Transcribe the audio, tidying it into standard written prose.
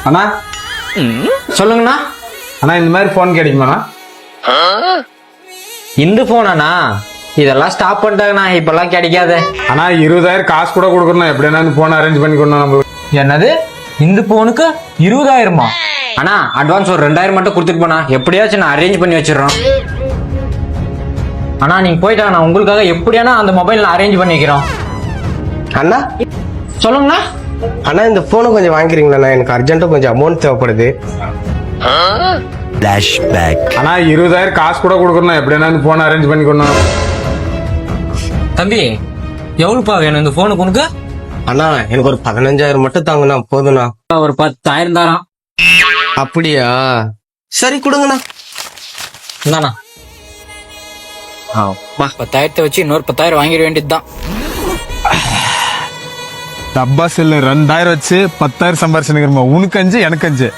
அண்ணா சொல்லுங்கண்ணா. அண்ணா இந்த மாதிரி போன் கிடைக்குமாண்ணா? இந்த போனாண்ணா இதெல்லாம் ஸ்டாப் பண்ணிட்டாங்கண்ணா, இப்பெல்லாம் கிடைக்காது. அண்ணா 20,000 காசு கூட கொடுக்கணும், எப்படின்னா இந்த போன் அரேஞ்ச் பண்ணி கொடுக்கணும் நம்மளுக்கு. என்னது இந்த போனுக்கு 20,000? அண்ணா அட்வான்ஸ் ஒரு 2,000 மட்டும் கொடுத்துட்டு போனா எப்படியாச்சும் நான் அரேஞ்ச் பண்ணி வச்சிடறோம். அண்ணா நீங்க போயிட்டா நான் உங்களுக்காக எப்படியானா அந்த மொபைல் அரேஞ்ச் பண்ணி வைக்கிறோம். அண்ணா சொல்லுங்கண்ணா. அண்ணா இந்த போனை கொஞ்சம் வாங்கிக்கிறீங்களா? எனக்கு அர்ஜென்ட்டா கொஞ்சம் அமௌண்ட் தேவைப்படுது. அண்ணா 20,000 காசு கூட கொடுக்கணும், எப்படின்னா இந்த போன் அரேஞ்ச் பண்ணி கொடுக்கணும். தம்பி எவ்வளவுப்பா வேணும் இந்த போனுக்கு உனக்கு? அண்ணா எனக்கு ஒரு 15,000 மட்டும் தாங்கண்ணா, போதுண்ணா. ஒரு 10,000 தரோம். அப்படியா? சரி கொடுங்கண்ணா. இந்தாண்ணா. 10,000 வச்சு இன்னொரு 10,000 வாங்கிட வேண்டியதுதான். டப்பா செல்லு 2,000 வச்சு 10,000 சம்பாரிச்சுக்கிறோம். உனக்கு 5 எனக்கு 5.